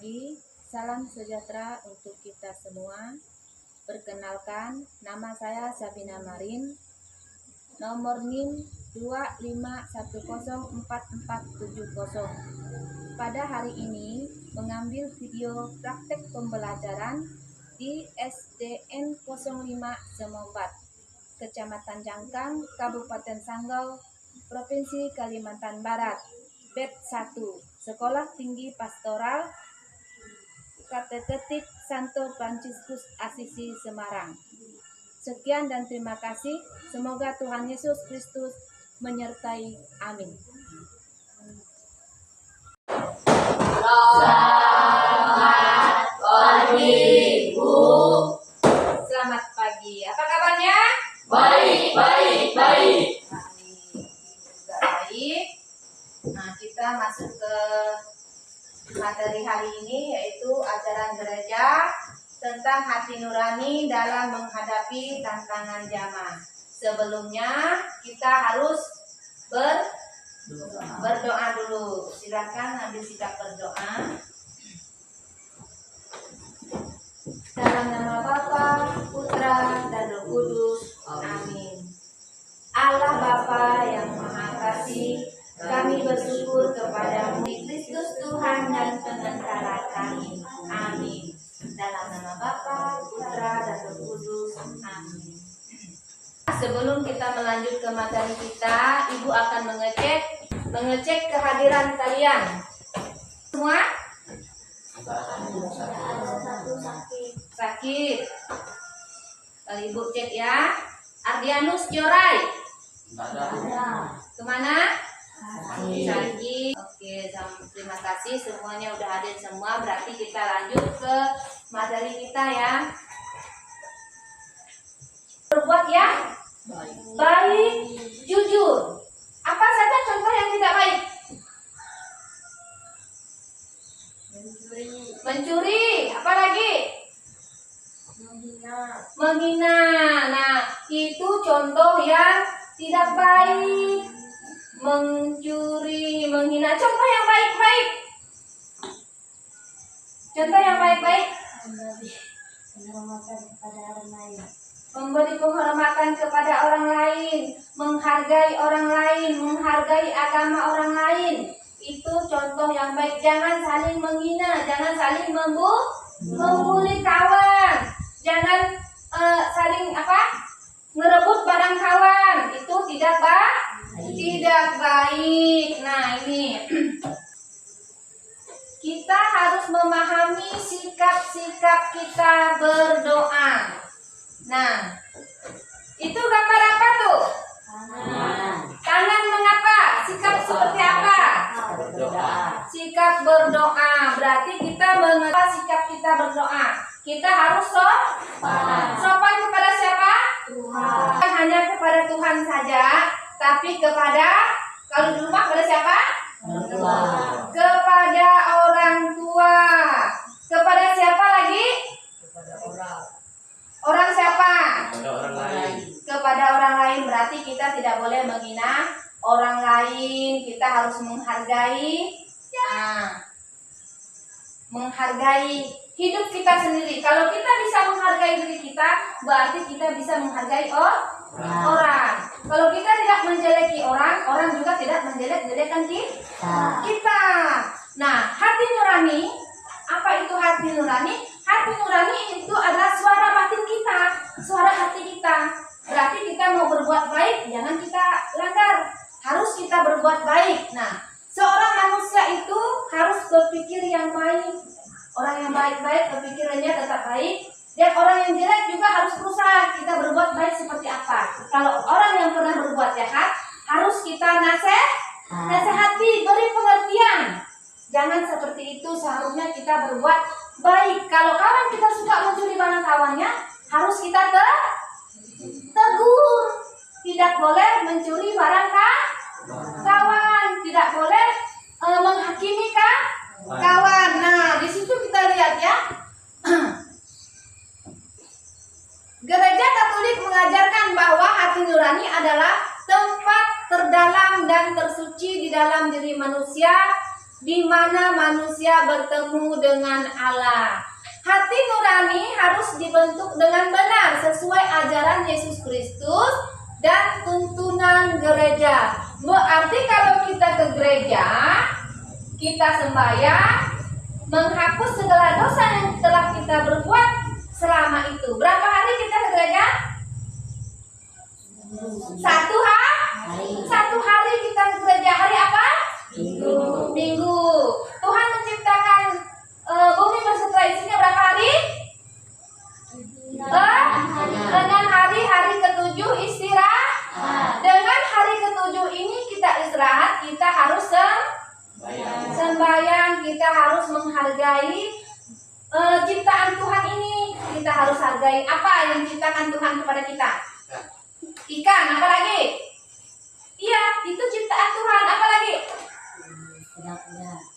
pagi, salam sejahtera untuk kita semua. Perkenalkan, nama saya Sabina Marin, nomor NIM 25104470. Pada hari ini mengambil video praktek pembelajaran di SDN 05 Semobat, Kecamatan Jangkang, Kabupaten Sanggau, Provinsi Kalimantan Barat. Bab 1, Sekolah Tinggi Pastoral Kateketik Santo Fransiskus Asisi Semarang. Sekian dan terima kasih. Semoga Tuhan Yesus Kristus menyertai. Amin. Selamat pagi, Bu. Selamat pagi. Apa kabarnya? Baik. Baik. Juga baik. Nah, kita masuk ke materi hari ini, yaitu ajaran gereja tentang hati nurani dalam menghadapi tantangan zaman. Sebelumnya kita harus berdoa dulu. Silakan ambil sikap berdoa. Dalam nama Bapa, Putra, dan Roh Kudus. Amin. Allah Bapa yang Maha Kasih, kami bersyukur kepada-Mu Kristus Tuhan dan pengantara kami. Amin. Dalam nama Bapa, Putra, dan Roh Kudus. Amin. Sebelum kita melanjut ke materi kita, Ibu akan mengecek kehadiran kalian. Semua? Sakit. Ibu cek ya. Ardianus Jorai. Kemana? Sakit. Oke, terima kasih semuanya udah hadir semua. Berarti kita lanjut ke materi kita ya. Berbuat ya baik, jujur. Apa saja contoh yang tidak baik? Mencuri. Apa lagi? Menghina. Nah, itu contoh yang tidak baik. Mencuri, menghina. Contoh yang baik-baik. Contoh yang baik-baik. Memberi penghormatan kepada orang lain, menghargai orang lain, menghargai agama orang lain. Itu contoh yang baik. Jangan saling menghina, jangan saling membuli kawan. Jangan saling ngerebut barang kawan. Itu tidak baik. Nah, ini kita harus memahami sikap-sikap kita berdoa. Nah, itu gambar apa tuh? Tangan mengapa? Sikap seperti apa? Sikap berdoa. Berarti kita mengapa sikap kita berdoa? Kita harus sopan kepada siapa? Tuhan. Bukan hanya kepada Tuhan saja, tapi kalau di rumah kepada siapa? Kepada orang tua. Kepada siapa lagi? Orang siapa? Kepada orang lain. Berarti kita tidak boleh menghina orang lain. Kita harus menghargai. Menghargai hidup kita sendiri. Kalau kita bisa menghargai diri kita, berarti kita bisa menghargai orang. Kalau kita tidak menjeleki orang, orang juga tidak menjelek-jelekan kita. Nah, hati nurani. Apa itu hati nurani? Hati nurani itu adalah suara batin kita, suara hati kita. Berarti kita mau berbuat baik, jangan kita langgar. Harus kita berbuat baik. Nah, seorang manusia itu harus berpikir yang baik. Orang yang baik-baik berpikirannya tetap baik. Dan orang yang jelek juga harus berusaha kita berbuat baik seperti apa. Kalau orang yang pernah berbuat jahat, harus kita nasihati, beri pengertian. Jangan seperti itu, seharusnya kita berbuat baik. Kalau kawan kita suka mencuri barang kawannya, harus kita tegur. Tidak boleh mencuri barang kawan. Tidak boleh menghakimi kawan. Nah, di situ kita lihat ya. Gereja Katolik mengajarkan bahwa hati nurani adalah tempat terdalam dan tersuci di dalam diri manusia di mana manusia bertemu dengan Allah. Hati nurani harus dibentuk dengan benar sesuai ajaran Yesus Kristus dan tuntunan gereja. Berarti kalau kita ke gereja, kita sembahyang, menghapus segala dosa yang telah kita berbuat selama itu. Berapa hari kita ke gereja? Satu hari kita ke gereja. Hari apa? Minggu. Tuhan menciptakan bumi berserta isinya berapa hari? 6 hari. Hari ketujuh istirahat. Dengan hari ketujuh ini kita istirahat, kita harus sembahyang, kita harus menghargai ciptaan Tuhan ini. Kita harus hargai apa yang ciptakan Tuhan kepada kita. Ikan, apa lagi? Iya, itu ciptaan Tuhan. Apa lagi?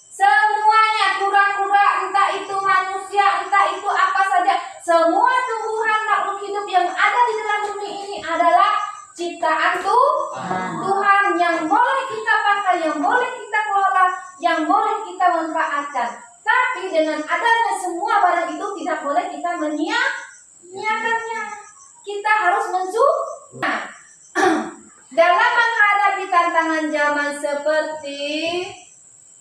Semuanya, kura-kura, entah itu manusia, entah itu apa saja, semua tumbuhan makhluk hidup yang ada di dalam bumi ini adalah ciptaan Tuhan yang boleh kita pakai, yang boleh kita kelola, yang boleh kita manfaatkan. Tapi dengan adanya semua barang itu tidak boleh kita menyia-nyiakannya. Kita harus mensyukur. Dalam menghadapi tantangan zaman seperti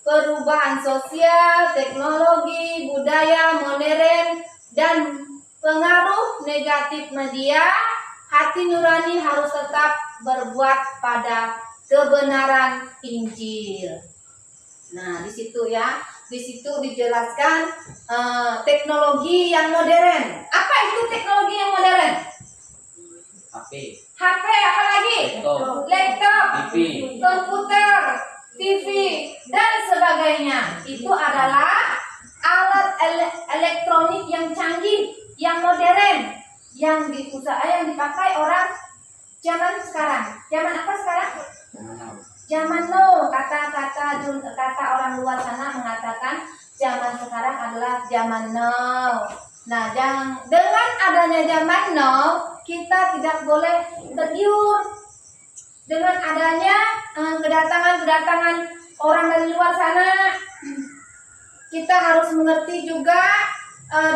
perubahan sosial, teknologi, budaya modern, dan pengaruh negatif media, hati nurani harus tetap berbuat pada kebenaran Injil. Nah, di situ ya, di situ dijelaskan teknologi yang modern. Apa itu teknologi yang modern? HP, apa lagi? Laptop, komputer, TV, dan sebagainya. Itu adalah alat elektronik yang canggih, yang modern, yang dipakai orang zaman sekarang. Zaman apa sekarang? Zaman now. Kata orang luar sana mengatakan zaman sekarang adalah zaman now. Nah, dengan adanya zaman now, kita tidak boleh tergiur. Dengan adanya kedatangan orang dari luar sana, kita harus mengerti juga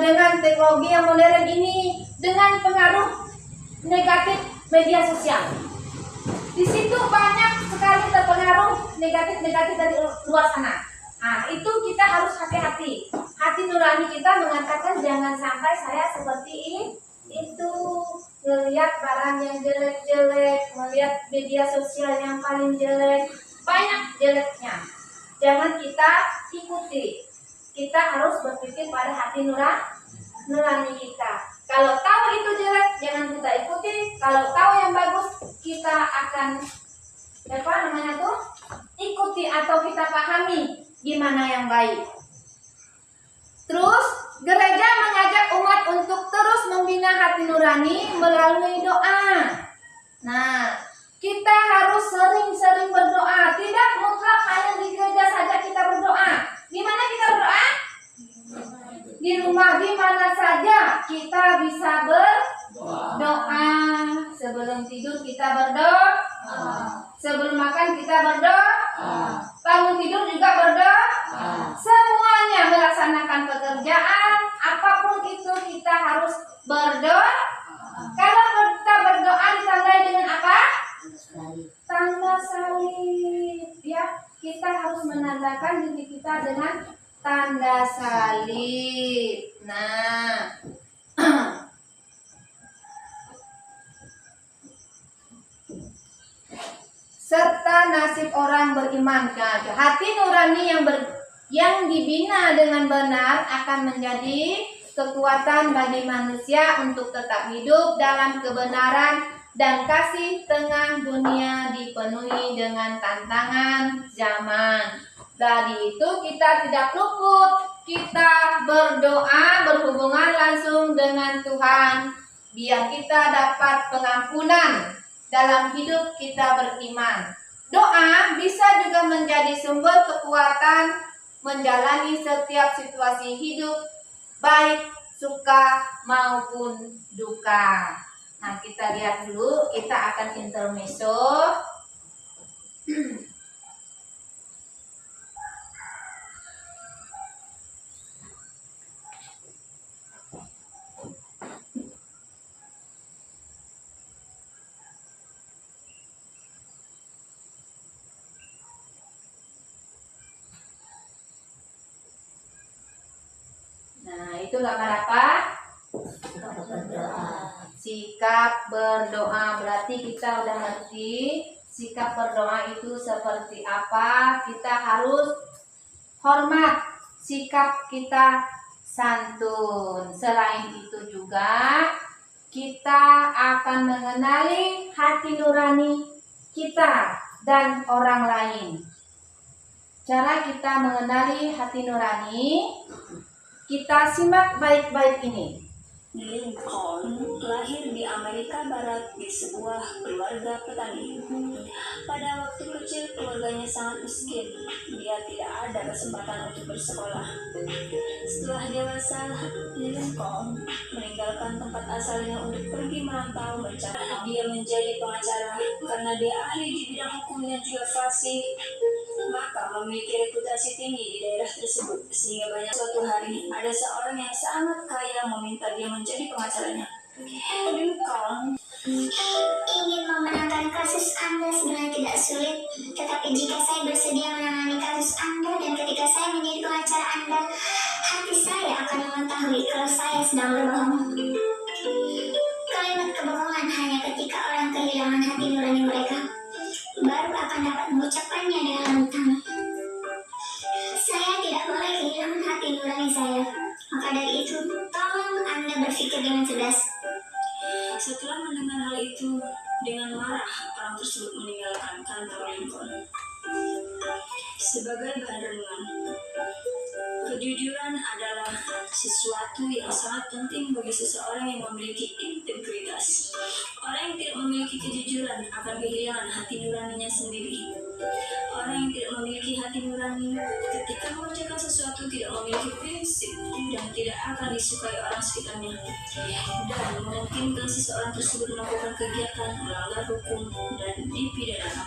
dengan teknologi yang modern ini, dengan pengaruh negatif media sosial. Di situ banyak sekali terpengaruh negatif dari luar sana. Nah, itu kita harus hati-hati. Hati nurani kita mengatakan jangan sampai saya seperti itu, melihat barang yang jelek-jelek, melihat media sosial yang paling jelek, banyak jeleknya. Jangan kita ikuti. Kita harus berpikir pada hati nurani kita. Kalau tahu itu jelek, jangan kita ikuti. Kalau tahu yang bagus, kita akan ikuti atau kita pahami gimana yang baik. Terus gereja mengajak umat untuk terus membina hati nurani melalui doa. Nah, kita harus sering-sering berdoa. Tidak mutlak hanya di gereja saja kita berdoa. Di mana kita berdoa? Di rumah, di mana saja kita bisa berdoa. Sebelum tidur kita berdoa. Sebelum makan kita berdoa. Bangun tidur juga berdoa. Semuanya melaksanakan pekerjaan, apapun itu kita harus berdoa. Kalau kita berdoa ditandai dengan apa? Tanda salib. Ya, kita harus menandakan diri kita dengan tanda salib. Nah, serta nasib orang beriman. Hati nurani yang dibina dengan benar akan menjadi kekuatan bagi manusia untuk tetap hidup dalam kebenaran dan kasih tengah dunia dipenuhi dengan tantangan zaman. Dari itu kita tidak luput, kita berdoa berhubungan langsung dengan Tuhan biar kita dapat pengampunan dalam hidup kita beriman. Doa bisa juga menjadi sumber kekuatan menjalani setiap situasi hidup, baik suka maupun duka. Nah, kita lihat dulu, kita akan intermezzo. yaitu gambar apa? Sikap berdoa. Berarti kita udah ngerti sikap berdoa itu seperti apa. Kita harus hormat, sikap kita santun. Selain itu juga kita akan mengenali hati nurani kita dan orang lain. Cara kita mengenali hati nurani, kita simak baik-baik ini. Lincoln lahir di Amerika Barat di sebuah keluarga petani. Pada waktu kecil keluarganya sangat miskin. Dia tidak ada kesempatan untuk bersekolah. Setelah dewasa, Lincoln meninggalkan tempat asalnya untuk pergi merantau mencari. Dia menjadi pengacara karena dia ahli di bidang hukum dan juga fasih. Maka memiliki reputasi tinggi di daerah tersebut, sehingga banyak suatu hari ada seorang yang sangat kaya meminta dia menjadi pengacaranya. Lincoln ingin memenangkan kasus Anda sebenarnya tidak sulit, tetapi jika saya bersedia menangani kasus Anda dan ketika saya menjadi pengacara Anda, hati saya akan mengetahui kalau saya sedang berbohong. Kalimat kebohongan hanya ketika orang kehilangan hati nurani mereka, baru akan dapat mengucapkannya dengan lantang. Saya tidak boleh kehilangan hati nurani saya. Maka dari itu, tolong Anda berpikir dengan cerdas. setelah mendengar hal itu, dengan marah orang tersebut meninggalkan kantor Lincoln. Sebagai bahan renungan, kejujuran adalah sesuatu yang sangat penting bagi seseorang yang memiliki integritas. Orang yang tidak memiliki kejujuran akan kehilangan hati nuraninya sendiri. Orang yang tidak memiliki hati nurani ketika mengerjakan sesuatu tidak memiliki prinsip dan tidak akan disukai orang sekitarnya, dan memungkinkan seseorang tersebut melakukan kegiatan melanggar hukum dan dipidana.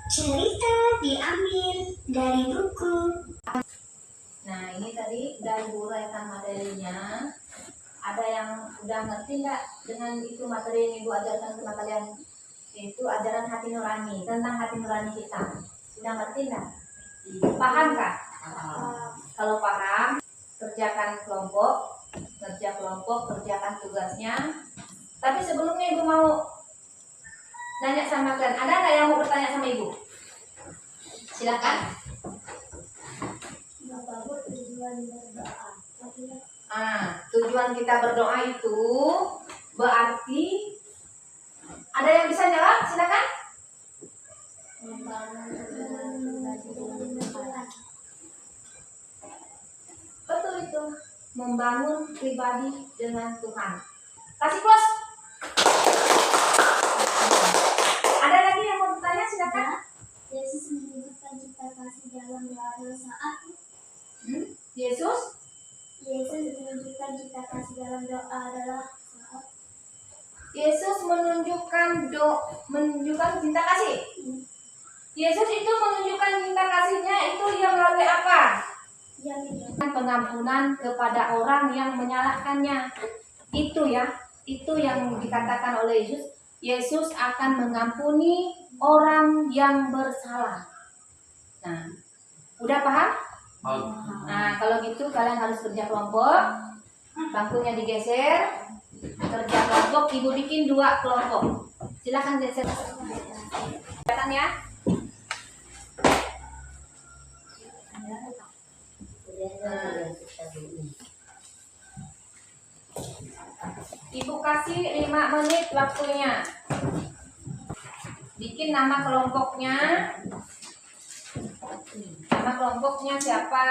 Cerita diambil dari buku. Nah, ini tadi dari uraikan materinya. Ada yang udah ngerti nggak dengan itu materi yang Ibu ajarkan sama kalian? Itu ajaran hati nurani, tentang hati nurani kita. Sudah ngerti nggak? Paham kah? Kalau paham, kerjakan kelompok, kerjakan tugasnya. Tapi sebelumnya Ibu mau nanya sama kalian, ada nggak yang mau bertanya sama Ibu? Silakan. Tujuan kita berdoa itu berarti ada yang bisa jawab? Silakan. Betul itu, membangun pribadi dengan Tuhan. Kasih close. Ada lagi yang mau bertanya? Silakan. Yesus menunjukkan cita kasih dalam doa saat Yesus menunjukkan cita kasih dalam doa adalah saat Yesus menunjukkan cinta kasih. Yesus itu menunjukkan cinta kasihnya itu yang melalui apa? Pengampunan kepada orang yang menyalahkannya. Itu yang dikatakan oleh Yesus. Yesus akan mengampuni orang yang bersalah. Nah, udah paham? Nah, kalau gitu kalian harus kerja kelompok. Bangkunya digeser. Kerja kelompok, Ibu bikin 2 kelompok. Silakan geser. Kelihatan ya? Ibu kasih 5 menit waktunya. Bikin nama kelompoknya. Nama kelompoknya siapa?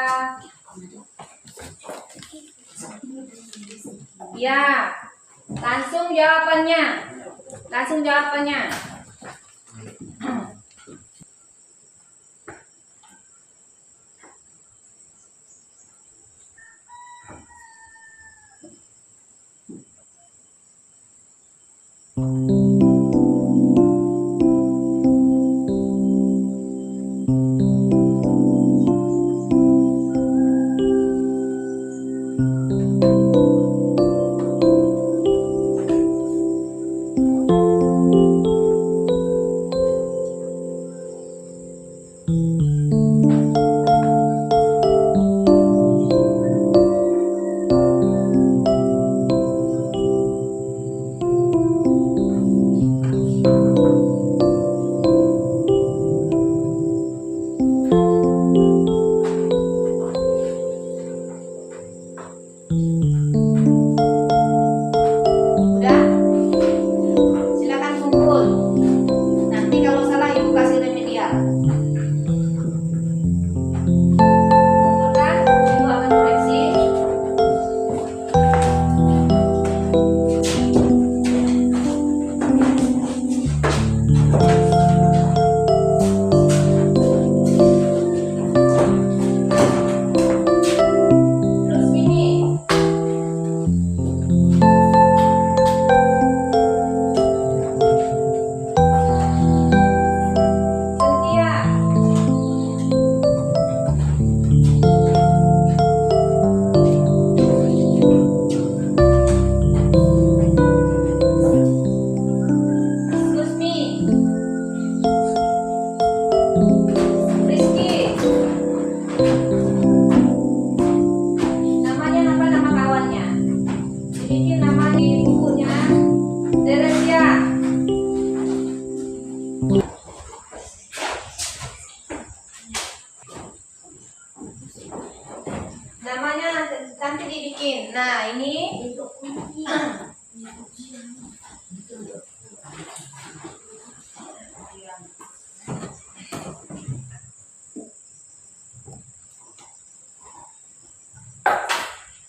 Ya, langsung jawabannya.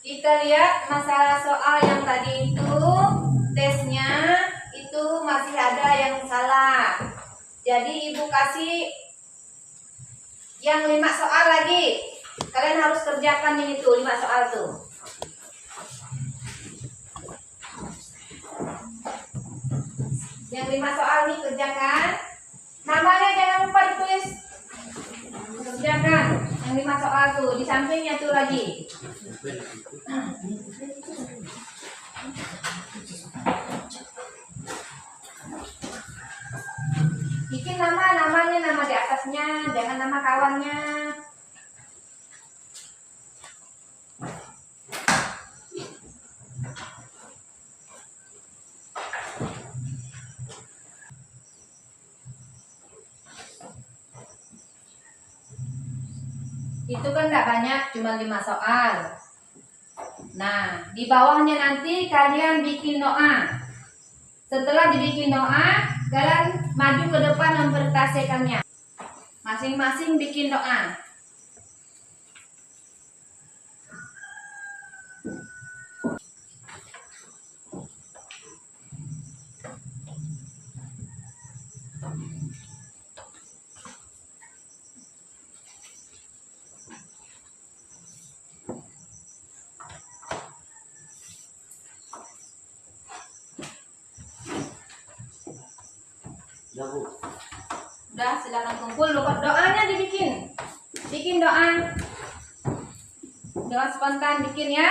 Kita lihat masalah soal yang tadi itu, tesnya itu masih ada yang salah. Jadi ibu kasih yang 5 soal lagi. Kalian harus kerjakan ini tuh 5 soal tuh. Yang 5 soal nih kerjakan. Namanya jangan lupa ditulis. Kerjakan yang 5 soal tuh di sampingnya tuh lagi. Bikin namanya nama di atasnya, jangan nama kawannya. Itu kan nggak banyak, cuma 5 soal. Nah, di bawahnya nanti kalian bikin doa. Setelah dibikin doa, kalian maju ke depan mempresentasikannya. Masing-masing bikin doa. Udah, silakan kumpul. Lupa doanya dibikin. Bikin doa. Doa spontan bikin ya.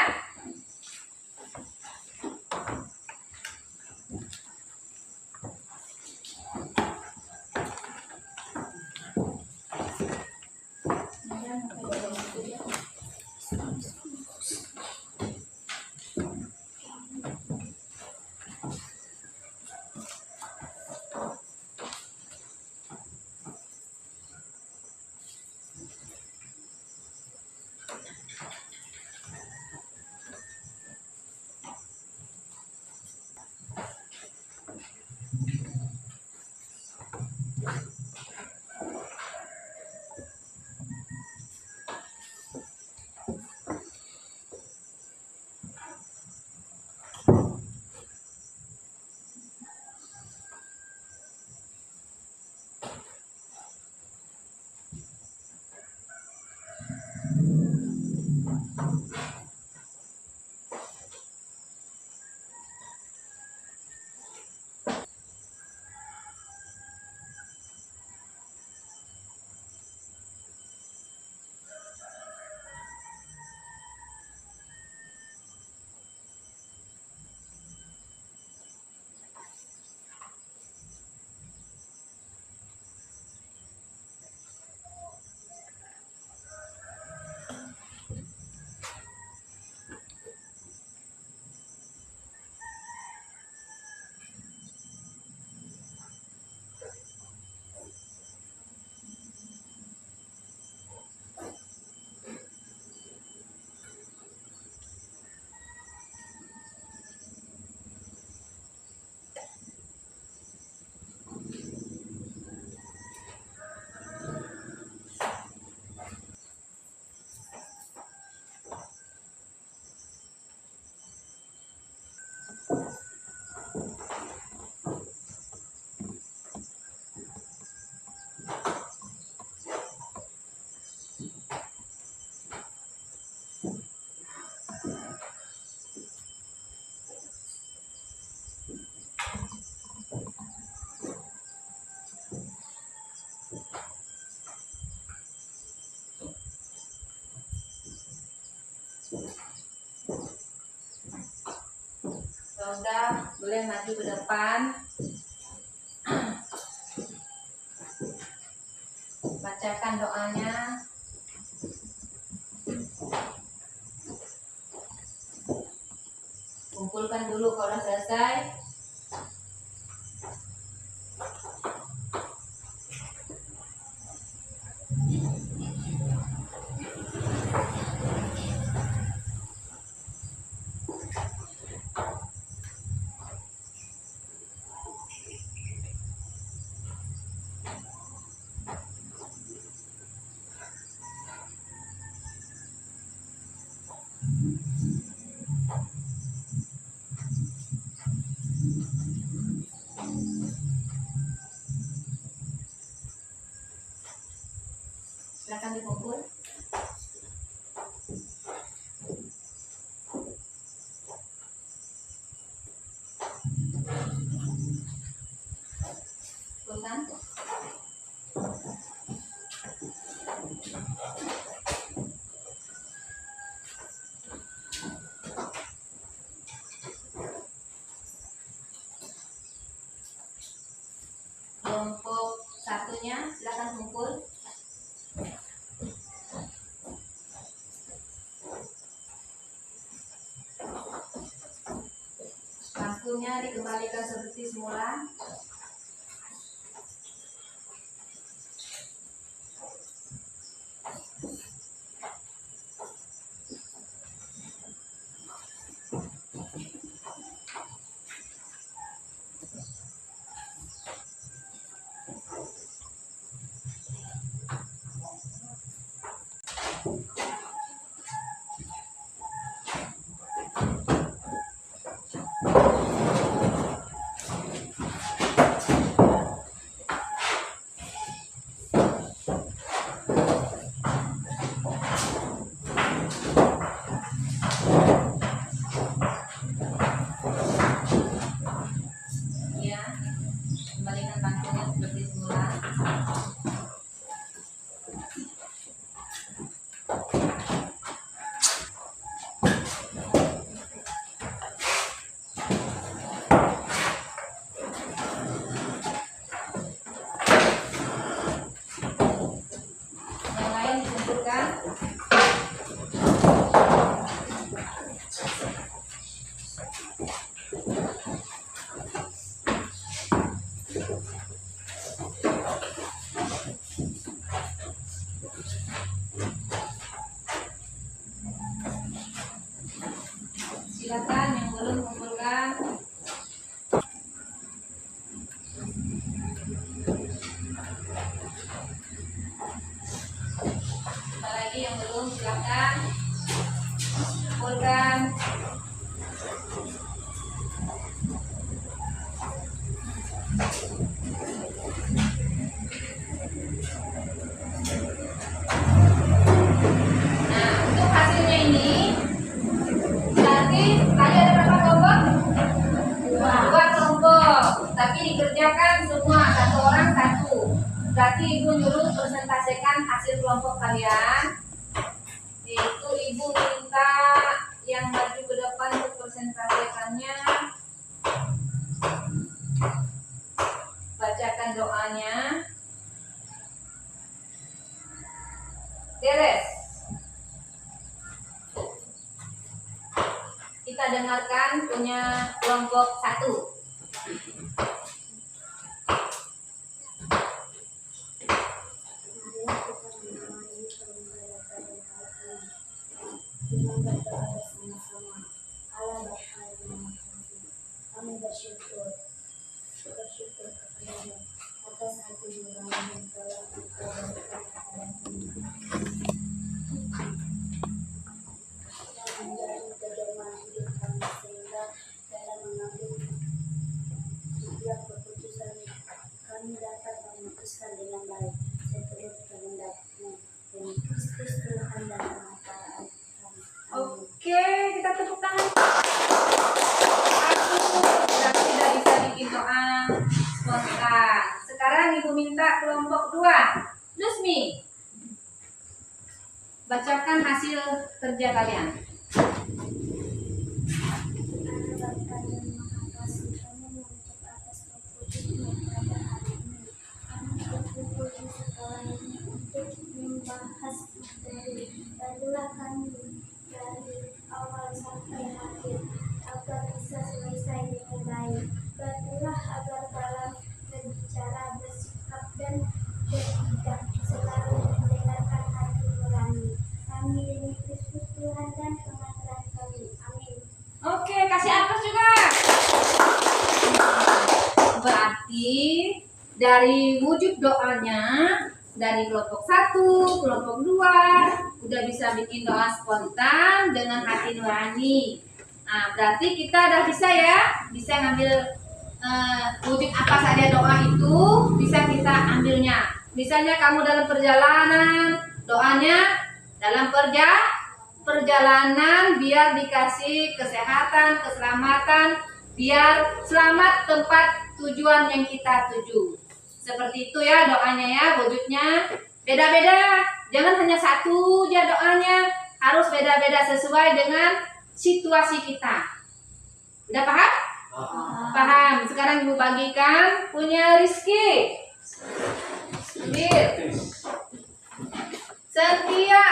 Udah, boleh maju ke depan. Bacakan doanya. Kumpulkan dulu kalau udah selesai. Silakan dikumpul. Kumpulkan. Kelompok satunya silakan kumpul. Bangkunya dikembalikan seperti semula. Ya, kembalikan bangkunya seperti semula. Yang lain dikumpulkan. Silakan yang belum kumpulkan. Apalagi yang belum, silakan kumpulkan. Nah, untuk hasilnya ini berarti tadi ada berapa kelompok? Dua kelompok, tapi dikerjakan semua satu orang satu. Berarti ibu nyuruh presentasikan hasil kelompok kalian. Yaitu ibu minta yang maju ke depan untuk presentasikannya. Bacakan doanya. Beres. Kita dengarkan punya kelompok satu. Dengan berdoa bersama-sama, Allah berfirman, kami bersyukur kepada-Nya atas hati nurani yang telah Engkau berikan kepada kami. Dan menjadi pedoman hidup kami sehingga dalam mengambil setiap keputusan kami dapat memutuskan dengan baik seturut kehendak-Mu demi Kristus Tuhan dan pengacaraan kami. Oke, kita tepuk tangan. Aku sudah tidak bisa bikin doa spontan. Sekarang ibu minta kelompok 2. Lusmi, bacakan hasil kerja kalian. Anak Bapa yang Maha Kasih, kami mengucap atas terpujinya pada hari ini. Kami berkumpul di sekolah ini untuk membahas materi. Bantulah kami dari awal sampai akhir agar bisa selesai dengan baik. Bantulah agar dalam berbicara, bersikap dan bertindak selalu mendengarkan hati nurani kami demi Kristus Tuhan dan pengajaran kami. Amin. Oke, kasih aplaus juga. Berarti dari wujud doanya dari kelompok 1, kelompok 2 udah bisa bikin doa spontan dengan hati nurani. Nah, berarti kita udah bisa ya, bisa ngambil wujud apa saja doa itu bisa kita ambilnya. Misalnya kamu dalam perjalanan, doanya dalam perjalanan biar dikasih kesehatan, keselamatan, biar selamat tempat tujuan yang kita tuju. Seperti itu ya doanya ya, wujudnya beda-beda. Jangan hanya satu aja doanya, harus beda-beda sesuai dengan situasi kita. Udah paham? Paham. Sekarang Ibu bagikan punya Rizky. Bir. Setia.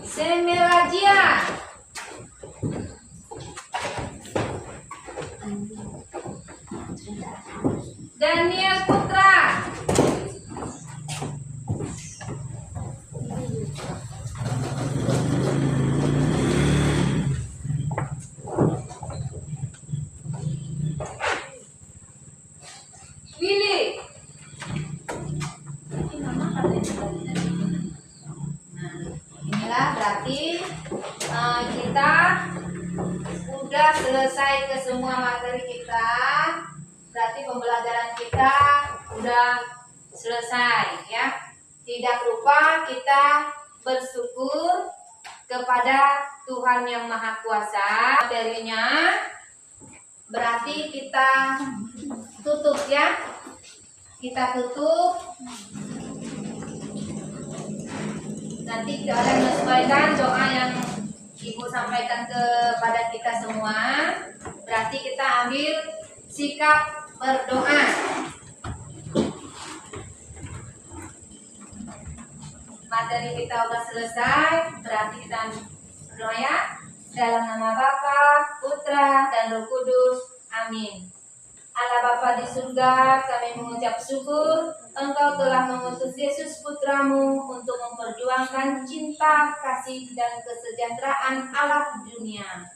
Semelajia. Daniel Putra. Willy. Inilah berarti kita udah selesai ke semua materi kita. Berarti pembelajaran kita udah selesai ya. Tidak lupa kita bersyukur kepada Tuhan yang Maha Kuasa. Materinya berarti kita tutup ya. Kita tutup. Nanti kita akan menyesuaikan doa yang Ibu sampaikan kepada kita semua. Berarti kita ambil sikap berdoa. Materi kita udah selesai, berarti kita berdoa ya. Dalam nama Bapa, Putra, dan Roh Kudus. Amin. Allah Bapa di surga, kami mengucap syukur Engkau telah mengutus Yesus Putramu untuk memperjuangkan cinta, kasih, dan kesejahteraan Allah dunia.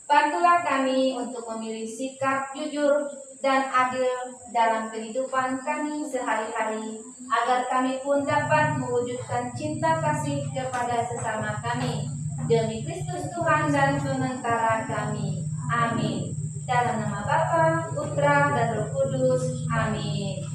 Bantulah kami untuk memilih sikap jujur dan adil dalam kehidupan kami sehari-hari, agar kami pun dapat mewujudkan cinta kasih kepada sesama kami. Demi Kristus Tuhan dan Sementara kami. Amin. Dalam nama Bapa, Putra, dan Roh Kudus. Amin.